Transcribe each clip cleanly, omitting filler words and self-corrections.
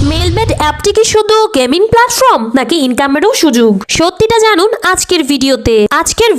মেলমেট অ্যাপটি কি শুধু গেমিং প্ল্যাটফর্ম নাকি ইনকামেরও সুযোগ? সত্যিটা জানুন আজকের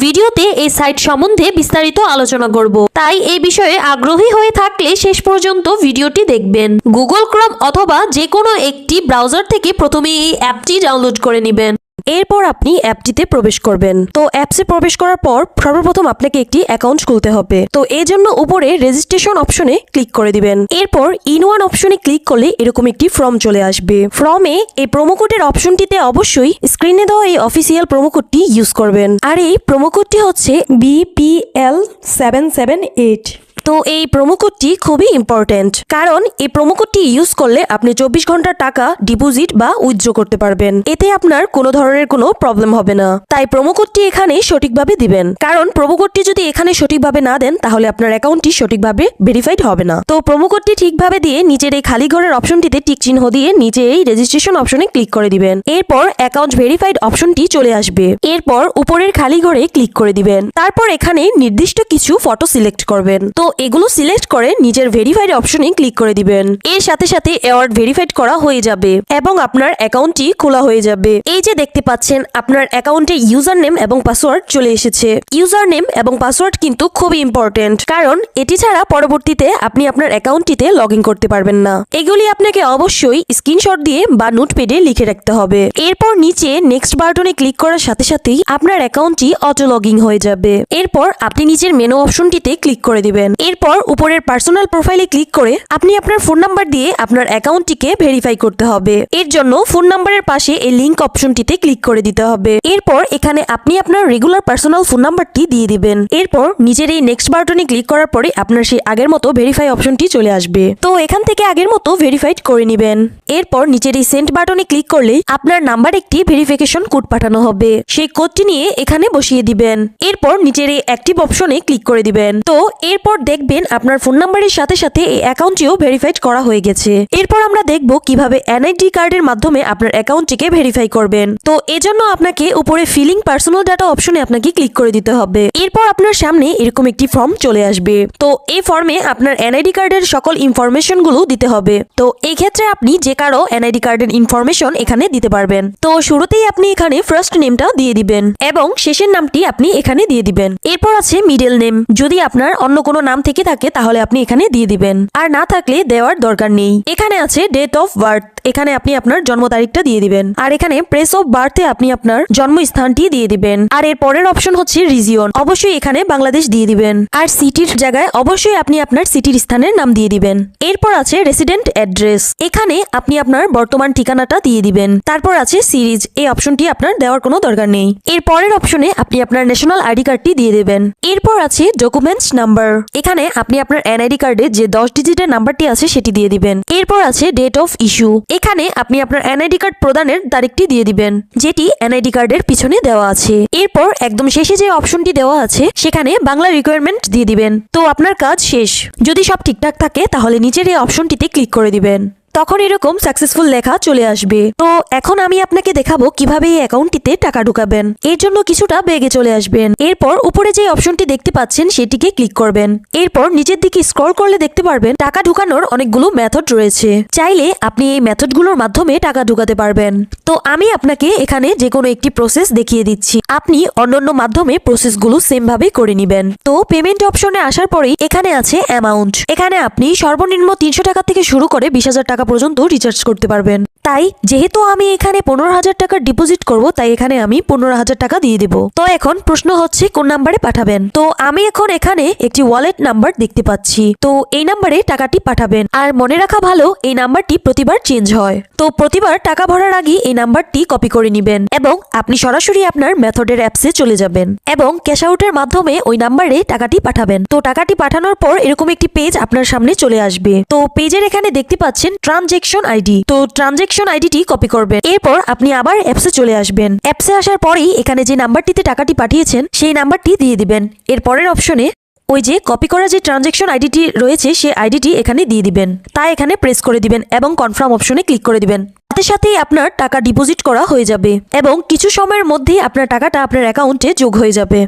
ভিডিওতে এই সাইট সম্বন্ধে বিস্তারিত আলোচনা করব। তাই এই বিষয়ে আগ্রহী হয়ে থাকলে শেষ পর্যন্ত ভিডিওটি দেখবেন। গুগল ক্রোম অথবা যে কোনো একটি ব্রাউজার থেকে প্রথমে এই অ্যাপটি ডাউনলোড করে নেবেন। এরপর আপনি অ্যাপটিতে প্রবেশ করবেন। তো অ্যাপসে প্রবেশ করার পর সর্বপ্রথম আপনাকে একটি অ্যাকাউন্ট খুলতে হবে। তো এই জন্য উপরে রেজিস্ট্রেশন অপশনে ক্লিক করে দিবেন। এরপর ইন-ওয়ান অপশনে ক্লিক করলে এরকম একটি ফর্ম চলে আসবে। ফর্মে এই প্রোমো কোডের অপশনটিতে অবশ্যই স্ক্রিনে দেওয়া এই অফিসিয়াল প্রোমো কোডটি ইউজ করবেন। আর এই প্রোমো কোডটি হচ্ছে BPL778। তো এই প্রোমো কোডটি খুবই ইম্পর্টেন্ট, কারণ এই প্রোমো কোডটি ইউজ করলে আপনি 24 ঘন্টার টাকা ডিপোজিট বা উইথড্র করতে পারবেন। এতে আপনার কোনো ধরনের কোনো প্রবলেম হবে না। তাই প্রোমো কোডটি এখানে সঠিকভাবে দিবেন, কারণ প্রোমো কোডটি যদি এখানে সঠিকভাবে না দেন তাহলে আপনার অ্যাকাউন্টটি সঠিকভাবে ভেরিফাইড হবে না। তো প্রোমো কোডটি ঠিকভাবে দিয়ে নিচের এই খালি ঘরের অপশনটিতে টিক চিহ্ন দিয়ে নিচে এই রেজিস্ট্রেশন অপশনে ক্লিক করে দিবেন। এরপর অ্যাকাউন্ট ভেরিফাইড অপশনটি চলে আসবে। এরপর উপরের খালি ঘরে ক্লিক করে দিবেন। তারপর এখানে নির্দিষ্ট কিছু ফটো সিলেক্ট করবেন। তো এগুলো সিলেক্ট করে নিজের ভেরিফাইড অপশনে ক্লিক করে দিবেন। এর সাথে সাথে অ্যাওয়ার্ড ভেরিফাইড করা হয়ে যাবে এবং আপনার অ্যাকাউন্টটি খোলা হয়ে যাবে। এই যে দেখতে পাচ্ছেন আপনার অ্যাকাউন্টে ইউজার নেম এবং পাসওয়ার্ড চলে এসেছে। ইউজার নেম এবং পাসওয়ার্ড কিন্তু খুবই ইম্পর্টেন্ট, কারণ এটি ছাড়া পরবর্তীতে আপনি আপনার অ্যাকাউন্টটিতে লগ ইন করতে পারবেন না। এগুলি আপনাকে অবশ্যই স্ক্রিনশট দিয়ে বা নোটপ্যাডে লিখে রাখতে হবে। এরপর নিচে নেক্সট বাটনে ক্লিক করার সাথে সাথেই আপনার অ্যাকাউন্টটি অটো লগইন হয়ে যাবে। এরপর আপনি নিচের মেনু অপশনটিতে ক্লিক করে দিবেন। এরপর উপরের পার্সোনাল প্রোফাইলে ক্লিক করে আপনি আপনার ফোন নাম্বার দিয়ে আপনার অ্যাকাউন্টটিকে ভেরিফাই করতে হবে। এর জন্য ফোন নাম্বারের পাশে এই লিংক অপশনটিতে ক্লিক করে দিতে হবে। এরপর এখানে আপনি আপনার রেগুলার পার্সোনাল ফোন নাম্বারটি দিয়ে দিবেন। এরপর নিজের এই নেক্সট বাটনে ক্লিক করার পরে আপনার সেই আগের মতো ভেরিফাই অপশনটি চলে আসবে। তো এখান থেকে আগের মতো ভেরিফাইড করে নেবেন। এরপর নিচের এই সেন্ড বাটনে ক্লিক করলে আপনার নাম্বার একটি ভেরিফিকেশন কোড পাঠানো হবে। সেই কোডটি নিয়ে এখানে বসিয়ে দিবেন। এরপর নিচের এই অ্যাক্টিভ অপশনে ক্লিক করে দিবেন। তো এরপর দেখবেন আপনার ফোন নাম্বারের সাথে সাথে এই অ্যাকাউন্টটিও ভেরিফাইড করা হয়ে গেছে। এরপর আমরা দেখব কিভাবে এনআইডি কার্ডের মাধ্যমে আপনার অ্যাকাউন্টটিকে ভেরিফাই করবেন। তো এজন্য আপনাকে উপরে ফিলিং পার্সোনাল ডাটা অপশনে আপনাকে ক্লিক করে দিতে হবে। এরপর আপনার সামনে এরকম একটি ফর্ম চলে আসবে। তো এই ফর্মে আপনার এনআইডি কার্ডের সকল ইনফরমেশন গুলো দিতে হবে। তো এই ক্ষেত্রে আপনি যে কারো এনআইডি কার্ডের ইনফরমেশন এখানে দিতে পারবেন। তো শুরুতেই আপনি এখানে ফার্স্ট নেমটা দিয়ে দিবেন এবং শেষের নামটি আপনি এখানে দিয়ে দিবেন। এরপর আছে মিডল নেম। যদি আপনার অন্য কোনো নাম থেকে থাকে তাহলে আপনি এখানে দিয়ে দিবেন, আর না থাকলে দেওয়ার দরকার নেই। এখানে আছে ডেট অফ বার্থ। এখানে আপনি আপনার জন্ম তারিখটা দিয়ে দিবেন। আর এখানে প্লেস অফ বার্থে আপনি আপনার জন্মস্থানটি দিয়ে দিবেন। আর এর পরের অপশন হচ্ছে রিজিয়ন। অবশ্যই এখানে বাংলাদেশ দিয়ে দিবেন। আর সিটির জায়গায় অবশ্যই আপনি আপনার সিটির স্থানের নাম দিয়ে দিবেন। এরপর আছে রেসিডেন্ট অ্যাড্রেস। এখানে আপনি আপনার বর্তমান ঠিকানাটা দিয়ে দিবেন। তারপর আছে সিরিজ। এই অপশনটি আপনার দেওয়ার কোনো দরকার নেই। এর পরের অপশনে আপনি আপনার ন্যাশনাল আইডি কার্ডটি দিয়ে দেবেন। এরপর আছে ডকুমেন্টস নাম্বার। এখানে আপনি আপনার এনআইডি কার্ডে যে 10 ডিজিটের নাম্বারটি আছে সেটি দিয়ে দিবেন। এরপর আছে ডেট অফ ইস্যু। এখানে আপনি আপনার এনআইডি কার্ড প্রদানের তারিখটি দিয়ে দিবেন, যেটি এনআইডি কার্ডের পিছনে দেওয়া আছে। এরপর একদম শেষে যে অপশনটি দেওয়া আছে সেখানে বাংলা রিকোয়ারমেন্ট দিয়ে দিবেন। তো আপনার কাজ শেষ। যদি সব ঠিকঠাক থাকে তাহলে নিচের এই অপশনটিতে ক্লিক করে দিবেন। তখন এরকম সাকসেসফুল লেখা চলে আসবে। তো এখন আমি আপনাকে দেখাবো কিভাবে এই অ্যাকাউন্টটিতে টাকা ঢুকাবেন। এর জন্য কিছুটা বেগে চলে আসবেন। এরপর উপরে যে অপশনটি দেখতে পাচ্ছেন সেটিকে ক্লিক করবেন। এরপর নিচের দিকে স্ক্রল করলে দেখতে পারবেন টাকা ঢুকানোর অনেকগুলো মেথড রয়েছে। চাইলে আপনি এই মেথডগুলোর মাধ্যমে টাকা ঢুকাতে পারবেন। তো আমি আপনাকে এখানে যে কোনো একটি প্রসেস দেখিয়ে দিচ্ছি। আপনি অন্যান্য মাধ্যমে প্রসেসগুলো সেম ভাবে করে নেবেন। তো পেমেন্ট অপশনে আসার পরেই এখানে আছে অ্যামাউন্ট। এখানে আপনি সর্বনিম্ন 300 টাকা থেকে শুরু করে 20,000 টাকা পর্যন্ত রিচার্জ করতে পারবেন। তাই যেহেতু আমি এখানে 15,000 টাকা ডিপোজিট করব, তাই এখানে আমি 15,000 টাকা দিয়ে দেব। তো এখন প্রশ্ন হচ্ছে কোন নাম্বারে পাঠাবেন। তো আমি এখন এখানে একটি ওয়ালেট নাম্বার দেখতে পাচ্ছি। তো এই নাম্বারে টাকাটি পাঠাবেন। আর মনে রাখা ভালো, এই নাম্বারটি প্রতিবার চেঞ্জ হয়। তো প্রতিবার টাকা ভরার আগে এই নাম্বারটি কপি করে নেবেন এবং আপনি সরাসরি আপনার মেথডের অ্যাপসে চলে যাবেন এবং ক্যাশ আউটের মাধ্যমে ওই নাম্বারে টাকাটি পাঠাবেন। তো টাকাটি পাঠানোর পর এরকম একটি পেজ আপনার সামনে চলে আসবে। তো পেজের এখানে দেখতে পাচ্ছেন ট্রানজেকশন আইডি। তো ট্রানজেকশন আইডিটি কপি করবেন। এরপর আপনি আবার অ্যাপসে চলে আসবেন। অ্যাপসে আসার পরেই এখানে যে নাম্বারটিতে টাকাটি পাঠিয়েছেন সেই নাম্বারটি দিয়ে দিবেন। এর পরের অপশনে ওই যে কপি করা যে ট্রানজেকশন আইডিটি রয়েছে সেই আইডিটি এখানে দিয়ে দিবেন। তাই এখানে প্রেস করে দিবেন এবং কনফার্ম অপশনে ক্লিক করে দিবেন। সাথে সাথেই আপনার টাকা ডিপোজিট করা হয়ে যাবে এবং কিছু সময়ের মধ্যেই আপনার টাকাটা আপনার অ্যাকাউন্টে যোগ হয়ে যাবে।